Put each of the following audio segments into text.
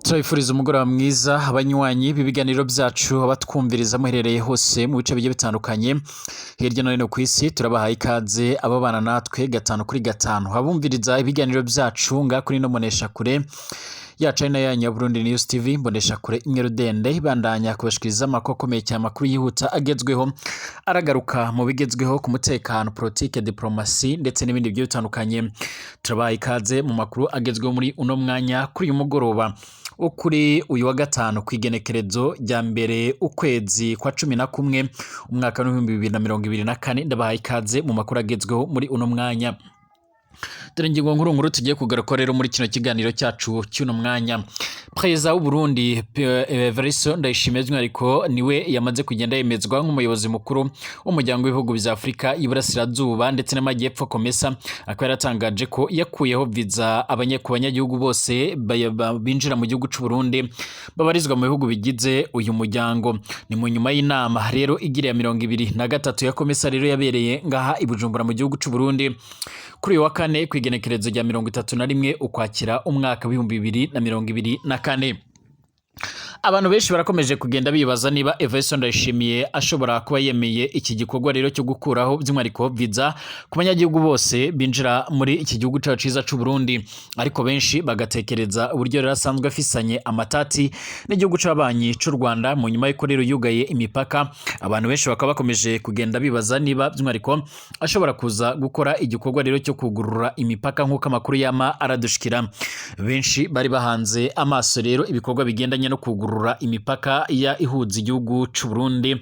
Turabifuriza umugoroba mwiza abanywanyi b'ibiganiro byacu abatwumviriza muherereye hose mu bice bigiye bitandukanye hirya no hino ku isi. Turabahaye ikaze ababana natwe gatanu kuri gatanu abumviriza ibiganiro byacu nga kuri no monesha kure ya cyane ya Burundi News TV mbonesha kure imwe rudende ibandanya kubashikiriza amakokomeye cyane Amakuru Yihuta agezweho aragaruka mu bigezweho ku mutekano, politique, diplomasi ndetse n'ibindi bigiye bitandukanye. Turabahaye ikaze mu makuru agezweho muri uno mwanya kuri uyu mugoroba ukuri uyu wa gatanu kwigenekerezo rya mbere ukwezi kwa 11 umwaka wa 2024. Ndabahaye ikaze mu makuru agezweho muri uno mwanya. Dore ingingo nkuru tugiye kugaruka rero muri kino kiganiro cyacu cy'uno mwanya. Perezida w'Uburundi Rweretse ndayishimiye ariko niwe yamaze kugenda yemezwa nk'umuyobozi mukuru w'umuryango w'ibihugu bya Afrika y'Iburasirazuba ndetse n'amajyepfo komesa. Akaba yaratangaje ko yakuyeho viza ku banyagihugu bose binjira mu gihugu cy'u Burundi babarizwa mu bihugu bigize uyu muryango. Ni mu nyuma y'inama rero igira ya 23 ya komesa rero yabereye ngaha i Bujumbura mu gihugu cy'u Burundi kuri uyu wa kane kwigenekerezo rya 31 ukwakira umwaka wa 2024. Abantu benshi barakomeje kugenda bibaza niba Rweretse ndayishimiye ashobora kuba yemeye iki gikorwa rero cyo gukuraho by'umwihariko viza ku banyagihugu bose binjira muri iki gihugu cyacu cyiza cy'u Burundi. Ariko benshi bagatekereza uburyo rero asanzwe afisanye amatati n'igihugu cy'abanyi cy'u Rwanda mu nyuma y'uko rero yugaye imipaka. Abantu benshi bakaba bakomeje kugenda bibaza niba by'umwihariko ashobora kuza gukora igikorwa rero cyo kugurura imipaka nk'uko amakuru yama aradushikira. Benshi bari bahanze amaso rero ibikorwa bigendanye no kugurura imipaka ya ihuza igihugu cy'u Burundi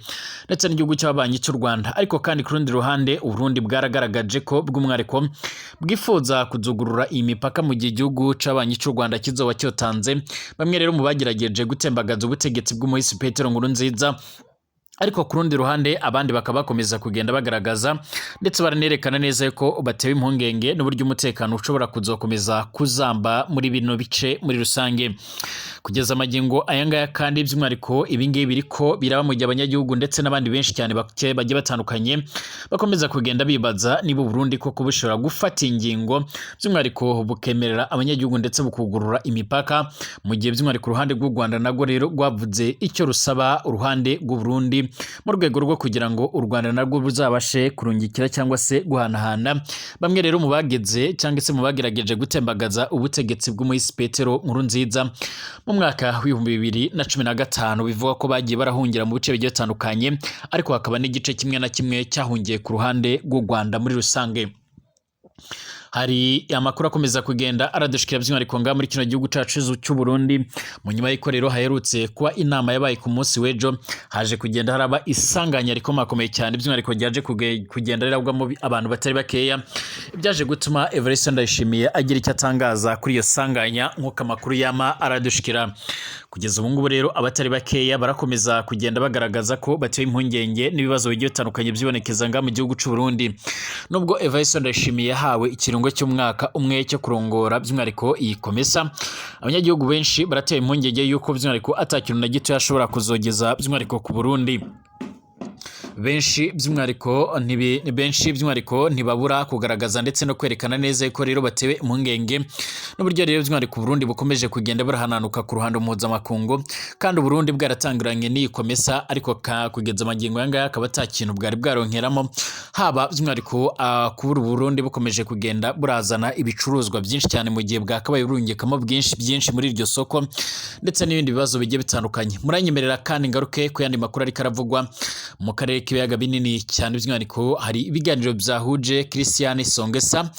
ndetse n'igihugu cy'abanyi cy'u Rwanda. Ariko kandi ku rundi ruhande Uburundi bwaragaragaje ko bw'umwihariko bwifuza kuzugurura iyi mipaka mu gihe igihugu cy'abanyi cy'u Rwanda kizoba cyotanze bamwe rero mu bagerageje gutembagaza ubutegetsi bw'umuhisi Petero Nkurunziza. Ariko ku rundi ruhande abandi bakaba bakomeza kugenda bagaragaza ndetse baranerekana neza ko batewe impungenge n'uburyo umutekano ushobora kuzokomeza kuzamba muri bino bice muri rusange. Kugeza amagingo ayangaya kandi by'umwihariko ibingibi biriko biraba mu gihe abanyagihugu ndetse n'abandi benshi cyane bagiye batandukanye bakomeza kugenda bibaza niba Burundi koko bushobora gufata ingingo by'umwihariko bukemerera abanyagihugu ndetse bukugurura imipaka mu gihe by'umwihariko uruhande rw'u Rwanda nago rero rwavuze icyo rusaba uruhande rw'u Burundi mu rwego rwo kugira ngo u Rwanda narwo ruzabashe kurungikira cyangwa se guhanahana bamwe rero mu bageze cyangwa se mu bagerageje gutembagaza ubutegetsi bw'umuhisi Petero Nkurunziza mu mwaka wa 2015. Bivuga ko bagiye barahungira mu bice bigiye bitandukanye, ariko hakaba n'igice kimwe na kimwe cyahungiye ku ruhande rw'u Rwanda muri rusange. Hari amakuru akomeza kugenda aradushikira by'umwihariko nga muri kino gihugu cyacu cy'u Burundi mu nyuma y'iko rero haherutse kuba inama yabaye ku munsi w'ejo. Haje kugenda haraba isanganya rikomakomeye cyane by'umwihariko ryaje kugenda rirabwamo abantu batari bakeya, ibyaje gutuma Rweretse ndayishimiye agira icyo atangaza kuri iyo sanganya nk'uko amakuru yama aradushikira. Kugeza ubu ngubu rero abatari bakeya barakomeza kugenda bagaragaza ko batewe impungenge n'ibibazo bigiye bitandukanye byibonekeza nga mu gihugu cy'u Burundi. Nubwo Rweretse ndayishimiye yahawe ikirungo cy'umwaka umwe cyo kurongora by'umwihariko iyi komesa, abanyagihugu benshi baratewe impungenge yuko by'umwihariko atakintu na gito yashobora kuzogeza by'umwihariko ku Burundi. Benshi by'umwihariko ntibabura kugaragaza ndetse no kwerekana neza ko rero batewe impungenge n'uburyo rero by'umwihariko Burundi bukomeje kugenda burahananuka ku ruhando mpuzamakungu, kandi Burundi bwaratangiranye n'iyi komesa, ariko kugeza amagingo yangaya akaba atakintu bwari bwaronkeramo, haba by'umwihariko kubura Burundi bukomeje kugenda burazana ibicuruzwa byinshi cyane mu gihe bwakabaye burungikamo byinshi muri iryo soko ndetse n'ibindi bibazo bigiye bitandukanye. Muranyemerera kandi ngaruke ku yandi makuru ariko aravugwa mu karere k'ibiyaga binini cyane by'umwihariko. Hari ibiganiro byahuje Christian Songesa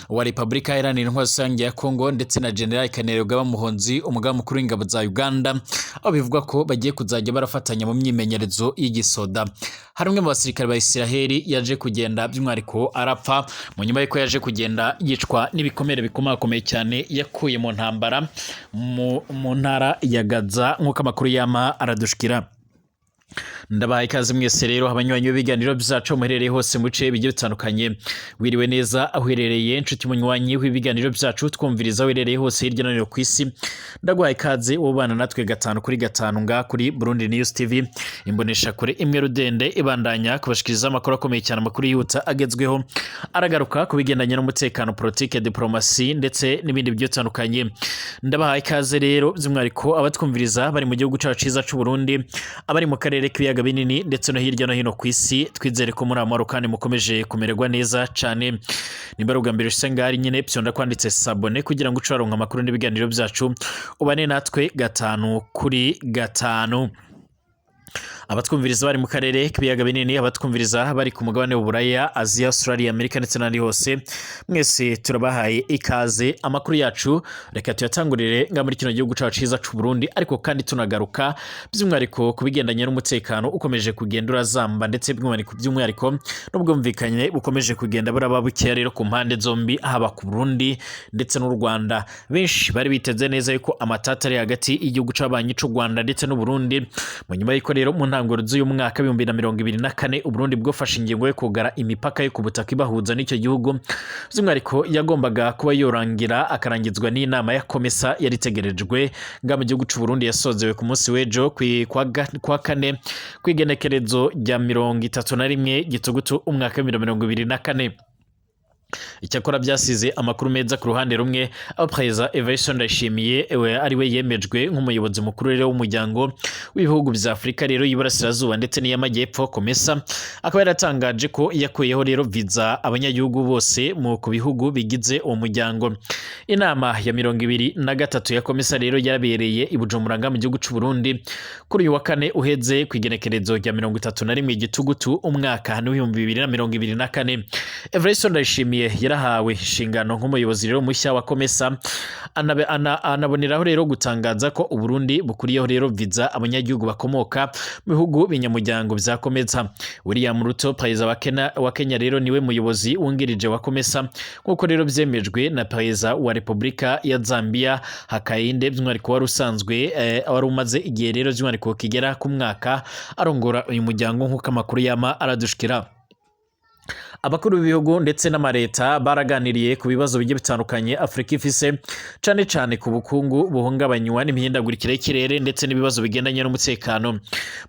wa Repubulika Iharanira Intwaro Rusange ya Kongo ndetse na General Kanerugaba Muhonzi umugaba mukuru w'ingabo za Uganda, aho bivuga ko bagiye kuzajya barafatanya mu myimenyerezo y'igisoda. Hari umwe mu basirikare ba Isiraheli yaje kugenda by'umwihariko arapfa mu nyuma y'uko yaje kugenda yicwa n'ibikomere bikomakomeye cyane yakuye mu ntambara mu ntara ya Gaza nk'uko amakuru yama aradushikira. Ndabaha ikaze mwese rero abanywanyi b'ibiganiro byacu muherereye hose mu bice bigiye bitandukanye. Wiriwe neza aho uherereye nshuti munywanyi w'ibiganiro byacu twumviriza uherereye hose hirya no hino ku isi. Ndaguha ikaze ubana natwe gatanu kuri gatanu nga kuri Burundi News TV. Imbonesha kure imwe rudende ibandanya kubashikiriza amakuru akomeye cyane, amakuru yihuta agezweho aragaruka ku bigendanye n'umutekano, politique, diplomasi ndetse n'ibindi bigiye bitandukanye. Ndabaha ikaze rero by'umwihariko abatwumviriza bari mu gihugu cyacu cyiza cy'u Burundi, abari mu karere k'ibiyaga binini ndetse no hirya no hino ku isi. Twizere ko muri amahoro kandi mukomeje kumererwa neza cyane. Nimba ari ubwa mbere usenga ari nyine pyonda kwanditse sabone kugira ngo ucaronka amakuru n'ibiganiro byacu, ubane natwe gatanu kuri gatanu. Abatwumviriza bari mu karere k'ibiyaga binini, abatwumviriza bari ku mugabane w'Uburaya, Aziya, Australia, Amerika ndetse n'andi hose, mwese turabahaye ikaze. Amakuru yacu reka tuyatangurire nga muri kino gihugu cyacu cyiza cy'u Burundi, ariko kandi tunagaruka by'umwihariko ku bigendanye n'umutekano ukomeje kugenda urazamba ndetse by'umwihariko n'ubwumvikanye bukomeje kugenda buraba bukeya rero ku mpande zombi, haba ku Burundi ndetse n'u Rwanda. Benshi bari biteze neza yuko amatata ari hagati y'igihugu c'abanyi c'u Rwanda ndetse n'u Burundi. Mu nyuma y'iko rero mu ntangiriro z'uyu mwaka 2024 Uburundi bwofashe ingingo yo kugara imipaka yo ku butaka ibahuza n'icyo gihugu, by'umwihariko yagombaga kuba yorangira akarangizwa n'inama ya komesa yaritegerejwe nga mu gihugu c'u Burundi, yasozewe ku munsi w'ejo kwa kane kw'igenekerezo rya 31 Gitugutu umwaka 2024. Icyakora byasize amakuru meza ku ruhande rumwe, aho Perezida Evariste Ndayishimiye ari we yemejwe nk'umuyobozi mukuru rero w'umuryango w'ibihugu bya Afurika rero y'Iburasirazuba ndetse n'iy'Amajyepfo komesa. Akaba yaratangaje ko yakuyeho rero viza abanyagihugu bose ku bihugu bigize uwo muryango. Inama ya 23 ya komesa rero yarabereye i Bujumbura mu gihugu c'u Burundi kuri uyu wa kane uheze kw'igenekerezo rya 31 Gitugutu umwaka 2024. Evariste Ndayishimiye yarahawe inshingano nk'umuyobozi rero mushya wa komesa, anaboneraho rero gutangaza ko Uburundi bukuriyeho rero viza abanyagihugu bakomoka mu bihugu binyamuryango bya komesa. William Ruto, perezida wa Kenya rero niwe muyobozi wungirije wa komesa, nk'uko rero byemejwe na perezida wa Repubulika ya Zambia Hakainde, by'umwihariko wari usanzwe wari umaze igihe rero by'umwihariko kigera ku mwaka arongora uyu muryango, nk'uko amakuru yama aradushikira. Abakuru b'ibihugu ndetse n'amareta baraganiriye ku bibazo bigiye bitandukanye Afurika ifise, cyane cyane ku bukungu buhungabanywa n'imihindagurikire y'ikirere ndetse n'ibibazo bigendanye n'umutekano.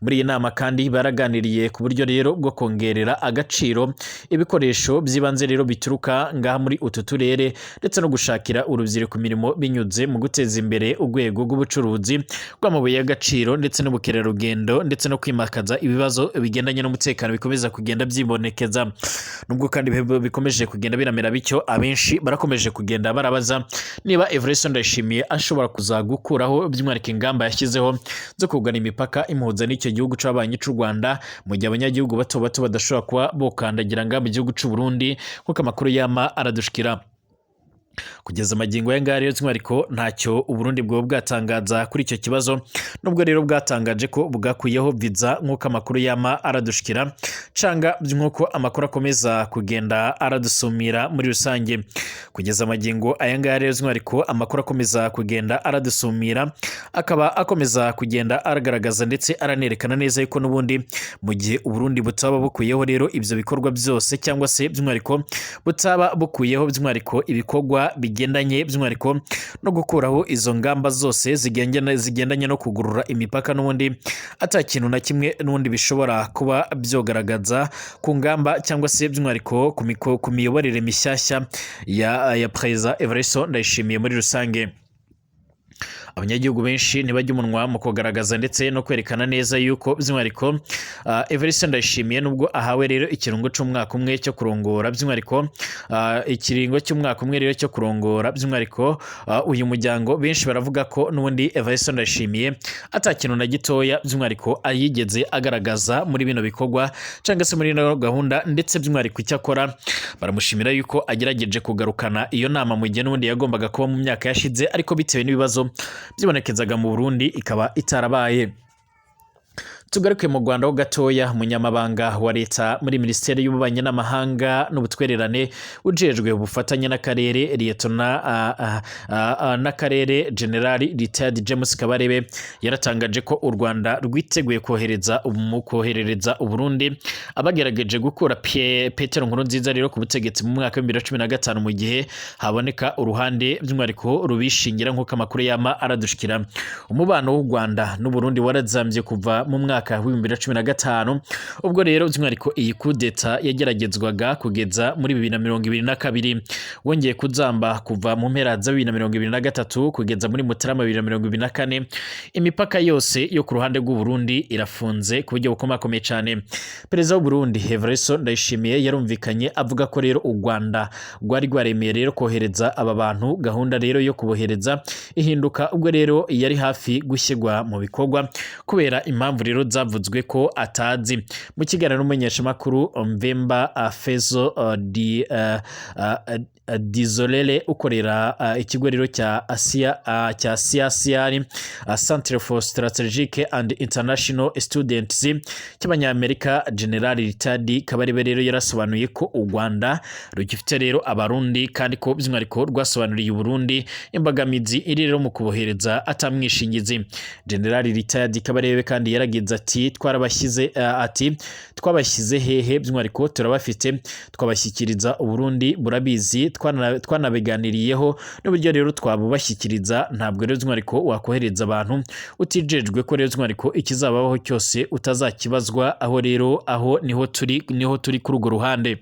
Muri iyi nama kandi baraganiriye ku buryo rero bwo kongerera agaciro ibikoresho by'ibanze rero bituruka ngaha muri utu turere, ndetse no gushakira urubyiruko imirimo binyuze mu guteza imbere urwego rw'ubucuruzi bw'amabuye y'agaciro ndetse n'ubukerarugendo, ndetse no kwimakaza ibibazo bigendanye n'umutekano bikomeza kugenda byibonekeza. Nubwo kandi bikomeje kugenda biramera bityo, abenshi barakomeje kugenda barabaza niba Evariste Ndayishimiye ashobora kuzagukuraho by'umwihariko ingamba yashyizeho zo kugana imipaka imuhuza n'icyo gihugu c'abanyi c'u Rwanda, mu gihe abanyagihugu bato bato badashobora kuba bokandagira nga mu gihugu c'u Burundi, nk'uko amakuru yama aradushikira. Kugeza amagingo ya ngari by'umwihariko ntacyo Uburundi bwo bwatangaza kuri icyo kibazo, nubwo rero bwatangaje ko bwakuyeho viza, nk'uko amakuru yama aradushikira canga nk'uko amakuru akomeza kugenda aradusumira muri rusange. Kugeza amagingo aya ngari by'umwihariko amakuru akomeza kugenda aradusumira, akaba akomeza kugenda aragaragaza ndetse aranerekana neza yuko n'ubundi mu gihe Uburundi butaba bukuyeho rero ibyo bikorwa byose, cyangwa se by'umwihariko butaba bukuyeho by'umwihariko ibikorwa bigendanye by'umwihariko no gukuraho izo ngamba zose zigendanye no kugurura imipaka, n'ubundi ata kintu na kimwe n'ubundi bishobora kuba byogaragaza ku ngamba cyangwa se by'umwihariko ku miyoborere mishyashya ya Perezida Evariste Ndayishimiye muri rusange. Abanyagihugu benshi ntibajya umunwa mu kugaragaza ndetse no kwerekana neza yuko by'umwihariko Evariste Ndayishimiye nubwo ahawe rero ikirungo cy'umwaka umwe cyo kurongora, by'umwihariko ikiringo cy'umwaka umwe rero cyo kurongora by'umwihariko uyu muryango, benshi baravuga ko n'ubundi Evariste Ndayishimiye ata kintu na gitoya by'umwihariko ayigeze agaragaza muri bino bikorwa cyangwa se muri ino gahunda, ndetse by'umwihariko icyakora baramushimira yuko agerageje kugarukana iyo nama mu gihe n'ubundi yagombaga kuba mu myaka yashize, ariko bitewe n'ibibazo byibonekezaga mu Burundi ikaba itarabaye. tugaruke mu Rwanda ho gatoya umunyamabanga wa leta muri Minisiteri y'Ububanyi n'Amahanga n'Ubutwererane ujejwe ubufatanye n'akarere n'akarere General Retired James Kabarebe yaratangaje ko u Rwanda rwiteguye koherereza Uburundi abagerageje gukura Petero Nkurunziza rero ku butegetsi mu mwaka wa 2015 mu gihe haboneka uruhande by'umwariko rubishingira nk'uko amakuru yama aradushikira. Umubano w'u Rwanda n'Uburundi warazambye kuva mu mwaka wa 2015 ubwo rero by'umwariko iyi kudeta yageragezwaga kugeza muri 2022 wongeye kuzamba kuva mu mpera za 2023 kugeza muri Mutarama 2024 imipaka yose yo ku ruhande rw'u Burundi irafunze ku buryo bukomakomeye cyane. Perezida w'u Burundi Rweretse ndayishimiye yarumvikanye avuga ko rero u Rwanda rwari rwaremeye rero kohereza aba bantu gahunda rero yo kubohereza ihinduka ubwo rero yari hafi gushyirwa mu bikorwa kubera impamvu rero zavuzwe ko atazi. Mu kiganiro n'umumenyeshamakuru Mvemba Fezo Dizolele ukorera ikigo rero cya CIACR Center for Strategic and International Students cy'abanyamerika General Retired Kabarebe rero yarasobanuye ko u Rwanda rugifite rero abarundi kandi ko by'umwariko rwasobanuriye Uburundi imbagamizi iri rero mu kubohereza atamwishingizi. General Retired Kabarebe kandi yaragize ati twabashyize hehe by'umwariko turabafite twabashyikiriza Uburundi burabizi twanabeganiriyeho n'uburyo rero twabubashyikiriza ntabwo rero by'umwariko wakohereza abantu utijejwe ko rero by'umwariko ikizabaho cyose utazakibazwa aho niho turi kuri urwo ruhande.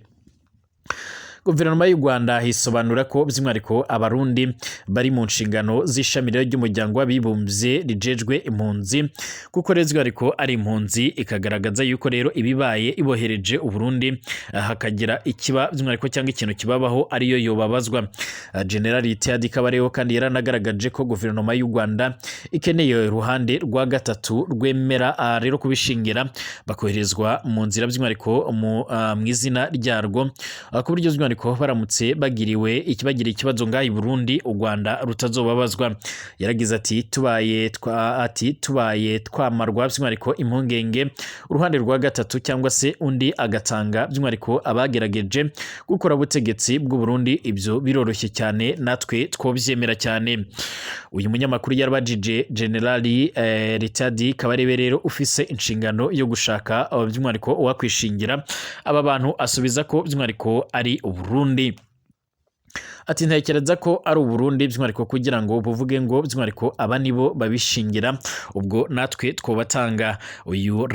Guverinoma y'u Rwanda hisobanura ko by'umwariko abarundi bari mu nshingano z'ishami ry'umuryango w'abibumbye rijejwe impunzi kuko rero ariko ari impunzi ikagaragaza yuko rero ibibaye ibohereje Uburundi hakagira ikiba by'umwariko cyangwa ikintu kibabaho ariyo yobabazwa. General Retired Kabarebe kandi yaranagaragaje ko guverinoma y'u Rwanda ikeneye ruhande rwa gatatu rwemera rero kubishingira bakoherezwa mu nzira by'umwariko mu izina ryarwo ku buryo ko baramutse bagiriye ikibazo ngaho i Burundi u Rwanda rutazobabazwa. Yaragize ati tubaye twamarwa by'umwariko impungenge uruhande rwa gatatu cyangwa se undi agatanga by'umwariko abagerageje gukora ubutegetsi bw'u Burundi ibyo biroroshye cyane natwe twobyemera cyane. Uyu munyamakuru yarabajije General Retired Kabarebe rero ufise inshingano yo gushaka by'umwariko wakwishingira aba bantu asubiza ko by'umwariko ari Burundi. Ati ntekereza ko ari Uburundi by'umwariko kugira ngo buvuge ngo by'umwariko aba nibo babishingira ubwo natwe twobatanga. Uyu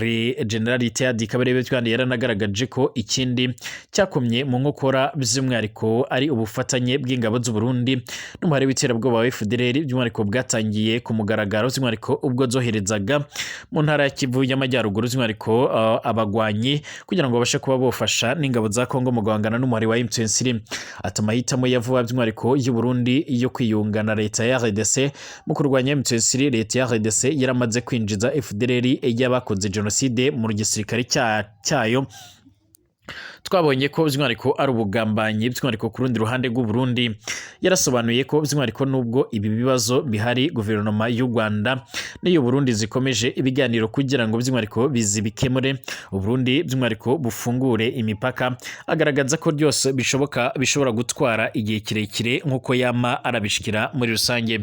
General Retired Kabarebe kandi yaranagaragaje ko ikindi cyakomye mu nkokora by'umwariko ari ubufatanye bw'ingabo z'u Burundi n'umuhari w'iterabwoba wa FDLR by'umwariko bwatangiye ku mugaragaro by'umwariko ubwo zoherezaga mu ntara ya Kivu y'Amajyaruguru by'umwariko abagwanyi kugira ngo babashe kuba bofasha n'ingabo za Kongo mu guhangana n'umuhari wa M23. Atamahitamo yavuba by'umwariko y'u Burundi yo kwiyunga na leta ya RDC mu kurwanya M23. Leta ya RDC yaramaze kwinjiza FDLR y'abakoze genocide mu gisirikare cyayo. Twabonye ko by'umwariko ari ubugambanyi by'umwariko ku rundi ruhande rw'u Burundi. Yarasobanuye ko by'umwariko nubwo ibi bibazo bihari guverinoma y'u Rwanda n'iyo Burundi zikomeje ibiganiro kugira ngo by'umwariko bizibikemure u Burundi by'umwariko bufungure imipaka. Agaragaza ko byose bishobora gutwara igihe kirekire nk'uko yama arabishikira muri rusange.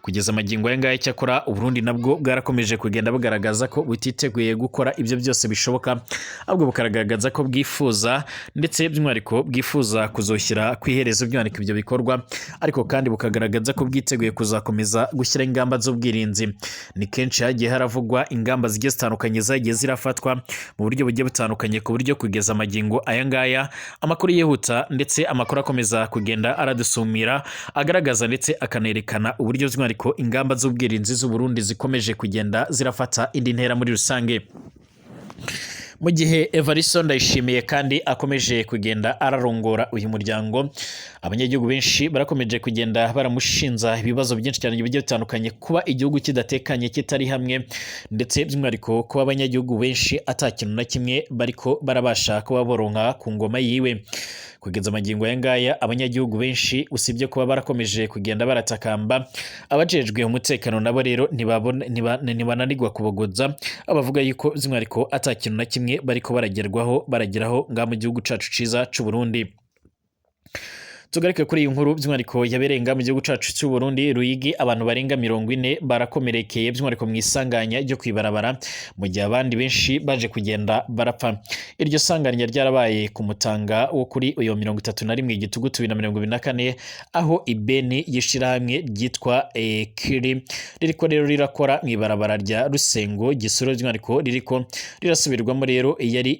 Kugeza amagingo y'angahe cyakora u Burundi nabwo bwarakomeje kugenda bugaragaza ko butiteguye gukora ibyo byose bishoboka ahubwo bukagaragaza ko bwifuza ndetse by'umwariko bwifuza kuzoshyira kwiherezo by'umwariko ibyo bikorwa ariko kandi bukagaragaza ko bwiteguye kuzakomeza gushyira ingamba z'ubwirinzi. Ni kenshi hagiye haravugwa ingamba zigiye zitandukanye zagiye zirafatwa mu buryo bugiye butandukanye ku buryo kugeza amagingo aya ngaya amakuru yihuta ndetse amakuru akomeza kugenda aradusumira agaragaza ndetse akanerekana uburyo by'umwariko ingamba z'ubwirinzi z'u Burundi zikomeje kugenda zirafata indi ntera muri rusange. Mu gihe Evariste Ndayishimiye kandi akomeje kugenda ararongora uyu muryango, abanyagihugu benshi barakomeje kugenda baramushinza ibibazo byinshi cyane bigiye bitandukanye, kuba igihugu kidatekanye kitari hamwe, ndetse by'umwihariko kuba abanyagihugu benshi atakintu na kimwe bariko barabasha kuba boronka ku ngoma yiwe. kugeza amagingo ya ngaya abanyagihugu benshi usibye kuba barakomeje kugenda baratakamba abajejwe umutekano nabo rero ntibananirwa kubogoza abavuga yuko by'umwihariko atakintu na kimwe bariko barageraho nga mu gihugu cacu ciza c'u Burundi. Tugarike kuri iyi nkuru by'umwihariko yaberenga mu gihugu cacu cy'u Burundi Ruyigi abantu barenga 40 barakomerekeye by'umwihariko mu isanganya ryo kwibarabara mu gihe abandi benshi baje kugenda barapfa. Iryo sanganya ryarabaye ku mutanga wo kuri uyo 31 igitugutu 2024 aho ibeni yishirahamwe ryitwa Kiri ririko rero rirakora mu ibarabara rya Rusengo Gisoro by'umwihariko ririko rirasubirwamo rero yari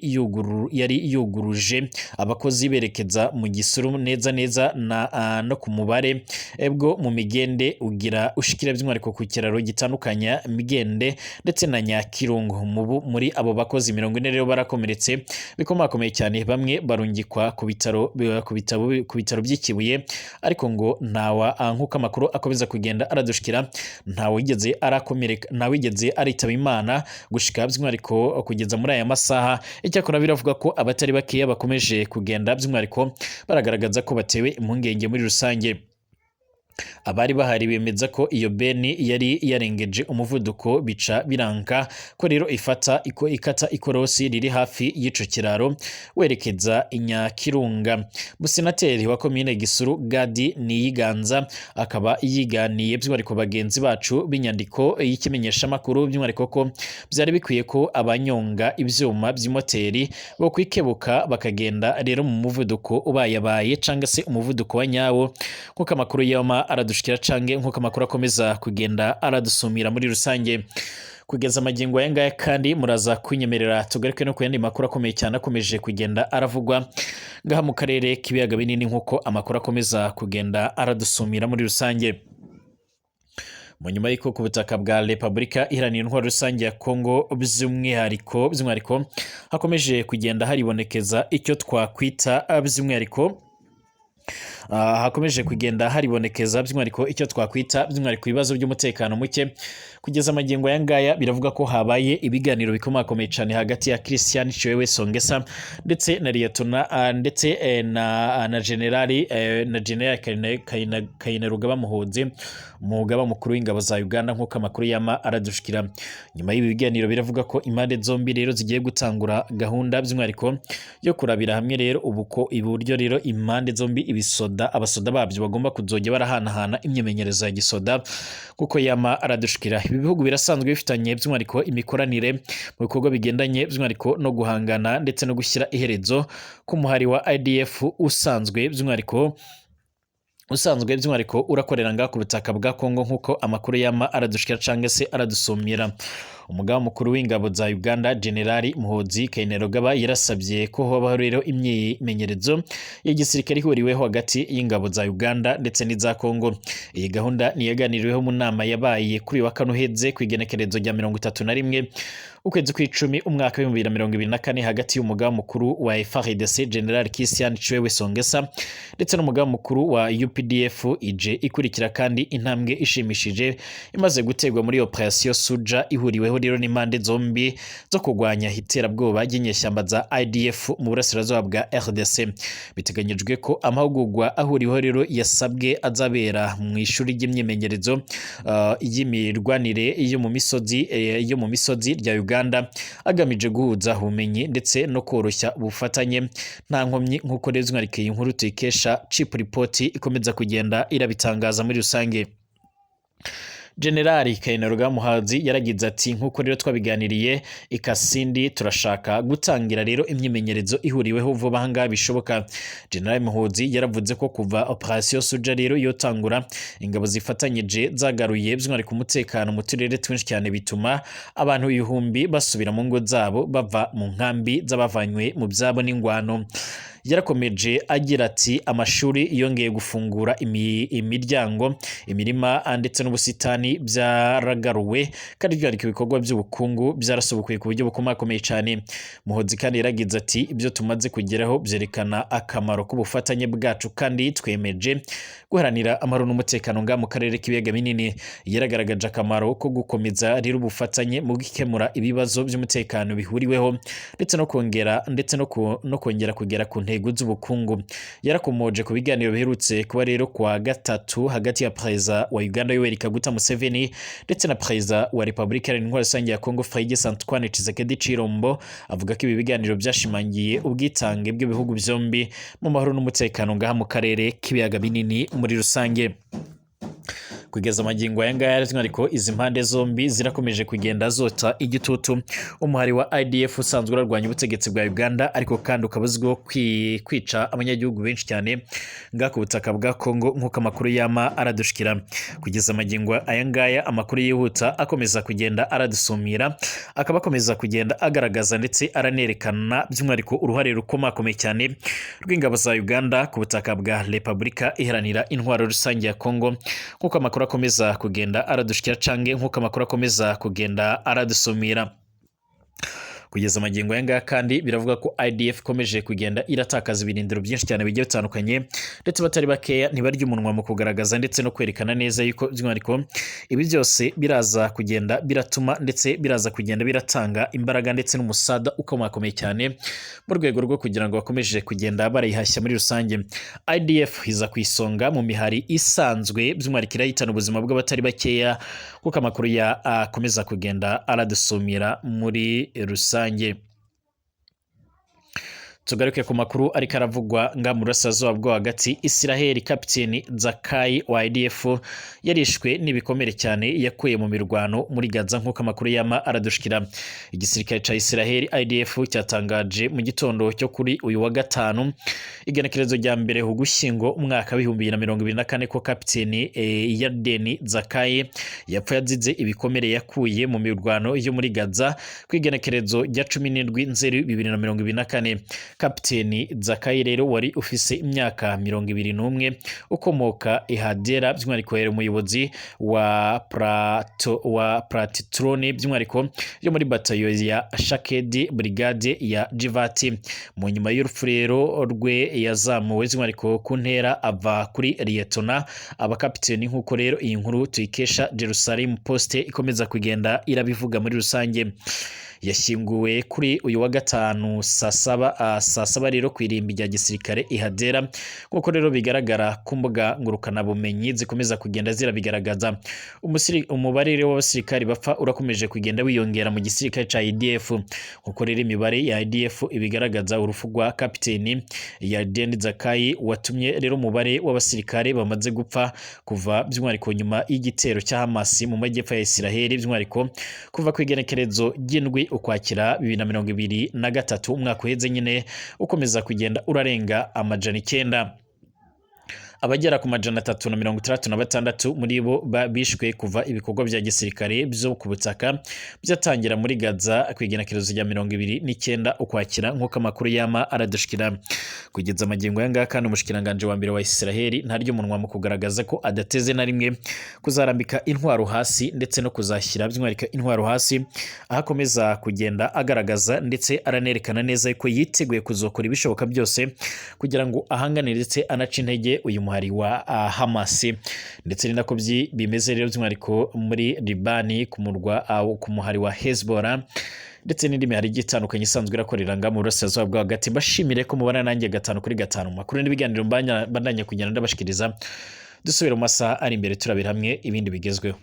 yuguruje abakozi berekeza mu Gisoro neza no ku mubare bwo mu migende ugira ushikira by'umwihariko ku kiraro gitandukanya migende ndetse na Nyakirungu muri abo bakozi 40 rero barakomeretse bikomakomeye cyane bamwe barungikwa ku bitaro by'ikibuye ariko ngo ntawa nkuko amakuru akomeza kugenda aradushikira ntawigeze aritaba Imana gushika by'umwihariko kugeza muri aya masaha. Icyakora biravuga ko abatari bakeya bakomeje kugenda by'umwihariko baragaragaza ko batewe impungenge muri rusange. Abari bahari bemeza ko iyo beni yari yarengeje umuvuduko bica biranka ko rero ikata ikorosi riri hafi y'ico kiraro werekeza Nyakirunga. Busenateri wa komine Gisuru Gadi Niyiganza akaba yiganiye by'umwihariko bagenzi bacu b'inyandiko y'ikimenyesha makuru by'umwihariko ko byari bikwiye ko abanyonga ivyuma by'imoteri bo kwikebuka bakagenda rero mu muvuduko ubayabaye canga se umuvuduko wa nyawo nkuko amakuru yama aradushikira cange nkuko amakuru akomeza kugenda aradusumira muri rusange. Kugeza amagingo aya ngaya kandi muraza kunyemerera tugaruke no kuyandi makuru akomeye cyane akomeje kugenda aravugwa ngaha mu karere k'ibiyaga binini nkuko amakuru akomeza kugenda aradusumira muri rusange. Mu nyuma y'uko ku butaka bwa Repubulika Iharanira Intwaro Rusange ya Kongo by'umwihariko hakomeje kugenda haribonekeza icyo twakwita by'umwihariko hakomeje kugenda haribonekeza by'umwihariko icyo twakwita by'umwihariko ibibazo by'umutekano muke. Kugeza amagingo ya ngaya biravuga ko habaye ibiganiro bikomakomeye cyane hagati ya Christian Chiwewe Songesa ndetse na Liyetona ndetse na Generali Kainerugaba Muhozi umugaba mukuru w'ingabo za Uganda nkuko amakuru yama aradushikira. Nyuma y'ibi biganiro biravuga ko impande zombi rero zigiye gutangura gahunda by'umwihariko yo kurabira hamwe rero iburyo rero impande zombi abasoda babyo bagomba kuzojya barahanahana imyemenyerezo ya gisoda kuko yama aradushikira. Ibi bihugu birasanzwe bifitanye by'umwihariko imikoranire mu bikorwa bigendanye by'umwihariko no guhangana ndetse no gushyira iherezo ku muhari wa IDF usanzwe by'umwihariko urakorera ngaha ku butaka bwa Kongo nkuko amakuru yama aradushikira cange se aradusumira. Umugaba mukuru w'ingabo za Uganda Generali Muhozi Kainerugaba yarasabye ko habaho rero imyimenyerezo y'igisirikare ihuriweho hagati y'ingabo za Uganda ndetse n'iza Kongo. Iyi gahunda niyaganiriweho mu nama yabaye kuri wa kane uheze ku igenekerezo rya 31 ukwezi kw'icumi umwaka wa 2024 hagati y'umugaba mukuru wa FARDC General Christian Chiwewe Songesa ndetse n'umugaba mukuru wa UPDF ije ikurikira kandi intambwe ishimishije imaze gutegwa muri operation Suja ihuriweho rero n'impande zombi zo kugwanya iterabwoba ry'inyeshyamba za IDF mu burasirazuba bwa RDC. Biteganyijwe ko amahugurwa ahuriweho rero yasabwe azabera mu ishuri ry'imyimenyerezo y'imirwanire yo mu misozi rya Uganda agamije guhuza ubumenyi ndetse no koroshya ubufatanye nta nkomyi nkuko rero zimwarikeye inkuru tuyikesha Chip Report ikomeza kugenda irabitangaza muri rusange. Generali Kainerugaba Muhozi yaragize ati nkuko rero twabiganiriye ikasindi turashaka gutangira rero imyimenyerezo ihuriweho vuba hanga bishoboka. Generali Muhozi yaravuze ko kuva operation Suja rero yotangura ingabo zifatanyije zagaruye by'umwihariko umutekano mu turere twinshi cyane bituma abantu ibihumbi basubira mu ngo zabo bava mu nkambi z'abavanywe mu byabo n'ingwano. Yarakomeje agira ati amashuri yongeye gufungura imiryango imirima ndetse n'ubusitani byaragaruwe kandi byariko ibikorwa by'ubukungu byarasubukuye ku buryo bukomakomeye cyane. Muhozi kandi yaragize ati ibyo tumaze kugeraho byerekana akamaro k'ubufatanye bwacu kandi twemeje guharanira amahoro n'umutekano nga mu karere k'ibiyaga binini. Yaragaragaje akamaro ko gukomeza rero ubufatanye mu gukemura ibibazo by'umutekano bihuriweho ndetse no kongera kugera ku ntego ntego z'ubukungu. Yarakomoje ku biganiro biherutse kuba rero kwa gatatu hagati ya Perezida wa Uganda Yoweri Kaguta Museveni ndetse na Perezida wa Repubulika Iharanira Intwaro Rusange ya Kongo Félix Antoine Tshisekedi Tshilombo, avuga ko ibi biganiro byashimangiye ubwitange bw'ibihugu byombi mu mahoro n'umutekano ngaha mu karere k'ibiyaga binini muri rusange. Kugeza amagingo aya ngaya ariko izi mpande zombi zirakomeje kugenda zota igitutu umuhari wa IDF usanzwe urarwanya ubutegetsi bwa Uganda, ariko kandi ukabuzwiho kwica abanyagihugu benshi cyane ngaha ku butaka bwa Kongo nk'uko amakuru yama aradushikira. Kugeza amagingo aya ngaya amakuru yihuta akomeza kugenda aradusumira, akaba akomeza kugenda agaragaza ndetse aranerekana by'umwihariko uruhare rukomakomeye cyane rw'ingabo za Uganda ku butaka bwa Repubulika Iharanira Intwaro Rusange ya Kongo, nk'uko amakuru akomeza kugenda aradushikira cange nk'uko amakuru akomeza kugenda aradusumira. Kugeza amagingo yanga kandi biravuga ko IDF ikomeje kugenda iratakaza ibirindiro byinshi cyane bigiye bitandukanye, ndetse batari bakeya ntibarya umunwa mu kugaragaza ndetse no kwerekana neza yuko by'umwihariko ibi byose biraza kugenda biratuma ndetse biraza kugenda biratanga imbaraga ndetse n'umusada ukomakomeye cyane mu rwego rwo kugira ngo bakomeje kugenda barayihashya muri rusange. IDF iza ku isonga mu mihari isanzwe by'umwihariko irahitana ubuzima bw'abatari bakeya kuko amakuru ya akomeza kugenda aradusumira muri rusange. Tugaruke ku makuru ariko aravugwa nga mu burasirazuba bwo hagati. Israel Kapiteni Zakai wa IDF yarishwe n'ibikomere cyane yakuye mu mirwano muri Gaza nk'uko amakuru yama aradushikira. Igisirikare ca Israel IDF cyatangaje mu gitondo cyo kuri uyu wa gatanu igenekerezo rya mbere Ugushyingo umwaka wa 2024 ko Kapiteni Yadeni Zakai yapfuye azize ibikomere yakuye mu mirwano yo muri Gaza ku igenekerezo rya 17 Nzeri 2024. Kapiteni Zakai rero wari ufise imyaka 21 ukomoka ihadera by'umwihariko yari umuyobozi wa Platitrone by'umwihariko yo muri batayo ya Shakedi brigade ya Jivati. Mu nyuma y'urupfu rero rwe yazamuwe by'umwihariko ku ntera ava kuri Lieutenant abakapiteni, nk'uko rero iyi nkuru tuyikesha Jerusalem Post ikomeza kugenda irabivuga muri rusange. Yashyinguwe kuri uyu wa gatanu saa saba rero ku irimbi rya gisirikare ihadera, nk'uko rero bigaragara ku mbuga ngurukana bumenyi zikomeza kugenda zirabigaragaza. Umubare rero w'abasirikari bapfa urakomeje kugenda wiyongera mu gisirikare ca IDF, nk'uko rero imibare ya IDF ibigaragaza urupfu rwa Kapiteni Yadeni Zakai watumye rero umubare w'abasirikare bamaze gupfa kuva by'umwihariko nyuma y'igitero cya Hamas mu majyepfo ya Israel by'umwihariko kuva ku igenekerezo ry'indwi Ukwakira 2023 umwaka uheze nyine ukomeza kugenda urarenga amajana 9. Abagera ku majana 366 muri bo bishwe kuva ibikorwa bya gisirikare byo ku butaka byatangira muri Gaza ku igenekerezo rya 29 Ukwakira nk'uko amakuru yama aradushikira. Kugeza amagingo yanga kandi umushikiranganje wa mbere wa Israel ntaryo umunwa mu kugaragaza ko adateze na rimwe kuzarambika intwaro hasi ndetse no kuzashyira by'umwihariko intwaro hasi, ahakomeza kugenda agaragaza ndetse aranerekana neza ko yiteguye kuzokora ibishoboka byose kugira ngo ahangane ndetse anaca intege uyu muhari wa Hamas. Ndetse ni nako bimeze rero by'umwihariko muri Libani ku muhari wa Hezbollah ndetse n'indi mihari igitandukanye isanzwe irakorera nga mu burasirazuba bwo hagati. Mbashimire ko mubana nanjye 5 kuri 5 makuru n'ibiganiro mbandanya kugenda ndabashikiriza. Dusubira mu masaha ari imbere turabira hamwe ibindi bigezweho.